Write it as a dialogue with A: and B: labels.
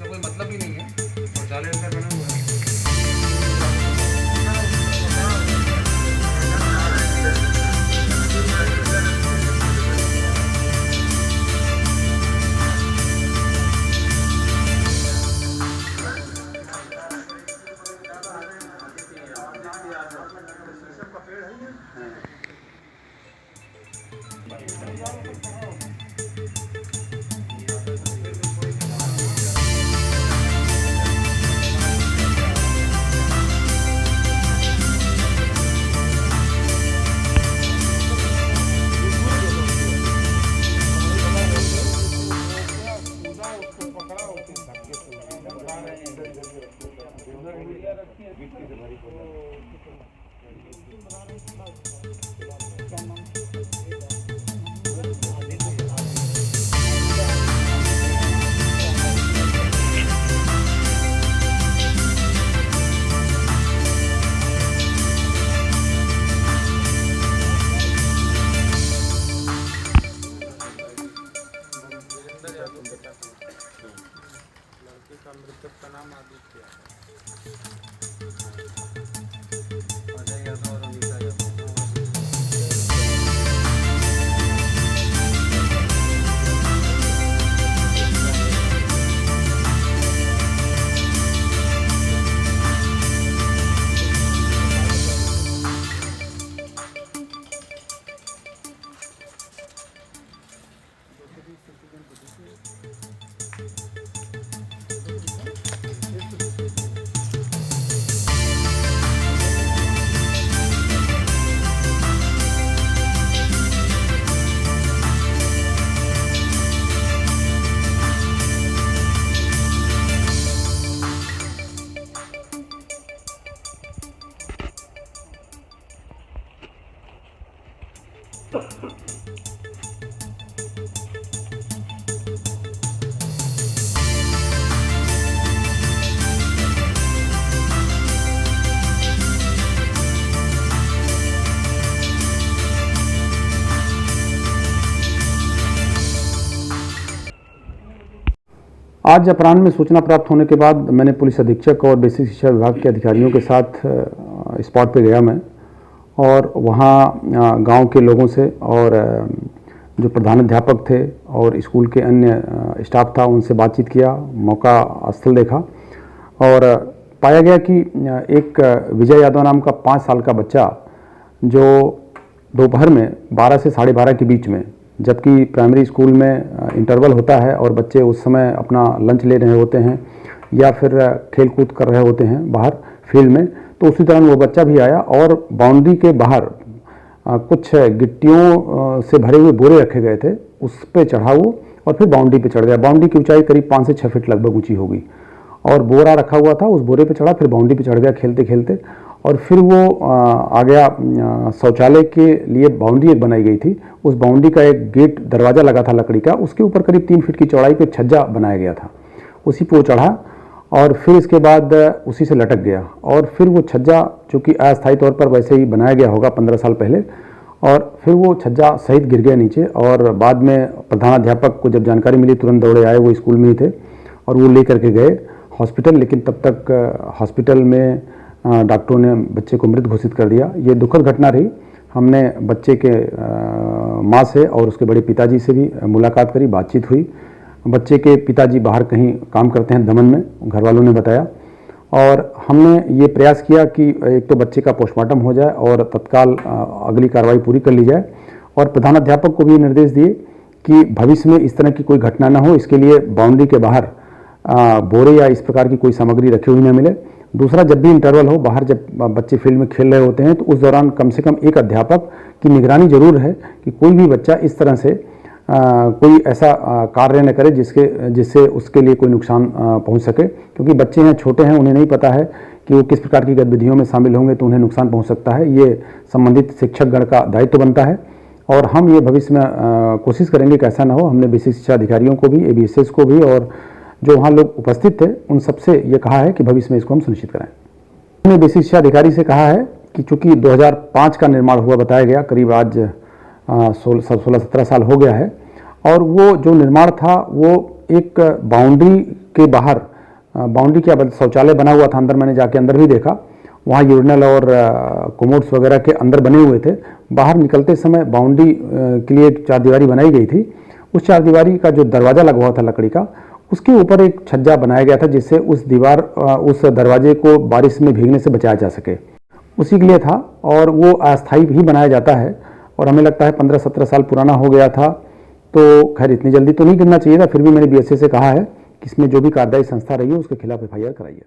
A: कोई मतलब ही नहीं है और जाले अंदर बना हुआ है। लड़के का मृतक का नाम आदित्य है। अजय यादव और अनीता यादव।
B: आज अपराह्न में सूचना प्राप्त होने के बाद मैंने पुलिस अधीक्षक और बेसिक शिक्षा विभाग के अधिकारियों के साथ स्पॉट पे गया मैं, और वहाँ गांव के लोगों से और जो प्रधानाध्यापक थे और स्कूल के अन्य स्टाफ था उनसे बातचीत किया, मौका स्थल देखा और पाया गया कि एक विजय यादव नाम का 5 साल का बच्चा जो दोपहर में 12 से 12:30 के बीच में, जबकि प्राइमरी स्कूल में इंटरवल होता है और बच्चे उस समय अपना लंच ले रहे होते हैं या फिर खेल कूद कर रहे होते हैं बाहर फील्ड में, तो उसी तरह वो बच्चा भी आया और बाउंड्री के बाहर कुछ गिट्टियों से भरे हुए बोरे रखे गए थे, उस पे चढ़ा वो और फिर बाउंड्री पे चढ़ गया। बाउंड्री की ऊंचाई करीब 5 से 6 फीट लगभग ऊंची होगी और बोरा रखा हुआ था, उस बोरे पे चढ़ा, फिर बाउंड्री पे चढ़ गया खेलते खेलते, और फिर वो आ गया शौचालय के लिए बाउंड्री एक बनाई गई थी, उस बाउंड्री का एक गेट दरवाज़ा लगा था लकड़ी का, उसके ऊपर करीब 3 फीट की चौड़ाई पे छज्जा बनाया गया था, उसी पे वो चढ़ा और फिर इसके बाद उसी से लटक गया। और फिर वो छज्जा जो कि अस्थायी तौर पर वैसे ही बनाया गया होगा 15 साल पहले, और फिर वो छज्जा सहित गिर गया नीचे। और बाद में प्रधानाध्यापक को जब जानकारी मिली तुरंत दौड़े आए, वो स्कूल में ही थे और वो ले करके गए हॉस्पिटल, लेकिन तब तक हॉस्पिटल में डॉक्टरों ने बच्चे को मृत घोषित कर दिया। ये दुखद घटना रही। हमने बच्चे के माँ से और उसके बड़े पिताजी से भी मुलाकात करी, बातचीत हुई। बच्चे के पिताजी बाहर कहीं काम करते हैं दमन में, घर वालों ने बताया, और हमने ये प्रयास किया कि एक तो बच्चे का पोस्टमार्टम हो जाए और तत्काल अगली कार्रवाई पूरी कर ली जाए, और प्रधानाध्यापक को भी निर्देश दिए कि भविष्य में इस तरह की कोई घटना न हो, इसके लिए बाउंड्री के बाहर बोरे या इस प्रकार की कोई सामग्री रखी हुई न मिले। दूसरा, जब भी इंटरवल हो, बाहर जब बच्चे फील्ड में खेल रहे होते हैं तो उस दौरान कम से कम एक अध्यापक की निगरानी जरूर है कि कोई भी बच्चा इस तरह से कोई ऐसा कार्य न करे जिससे उसके लिए कोई नुकसान पहुंच सके, क्योंकि बच्चे हैं, छोटे हैं, उन्हें नहीं पता है कि वो किस प्रकार की गतिविधियों में शामिल होंगे तो उन्हें नुकसान पहुंच सकता है। ये संबंधित शिक्षकगण का दायित्व बनता है और हम ये भविष्य में कोशिश करेंगे कि ऐसा ना हो। हमने बेसिक शिक्षा अधिकारियों को भी, ABSS को भी और जो वहाँ लोग उपस्थित थे उन सबसे ये कहा है कि भविष्य में इसको हम सुनिश्चित कराएं। हमने बेसिक शिक्षा अधिकारी से कहा है कि चूँकि 2005 का निर्माण हुआ बताया गया, करीब आज 16-17 साल हो गया है, और वो जो निर्माण था वो एक बाउंड्री के बाहर, बाउंड्री के शौचालय बना हुआ था, अंदर मैंने जाके अंदर भी देखा, वहाँ यूरिनल और कोमोड्स वगैरह के अंदर बने हुए थे। बाहर निकलते समय बाउंड्री के लिए एक चारदीवारी बनाई गई थी। उस चारदीवारी का जो दरवाज़ा लगा हुआ था लकड़ी का, उसके ऊपर एक छज्जा बनाया गया था जिससे उस दरवाजे को बारिश में भीगने से बचाया जा सके, उसी के लिए था। और वो अस्थायी भी बनाया जाता है और हमें लगता है 15-17 साल पुराना हो गया था, तो खैर इतनी जल्दी तो नहीं गिरना चाहिए था। फिर भी मैंने BSA से कहा है कि इसमें जो भी कार्यदायी संस्था रही है उसके खिलाफ FIR कराइए।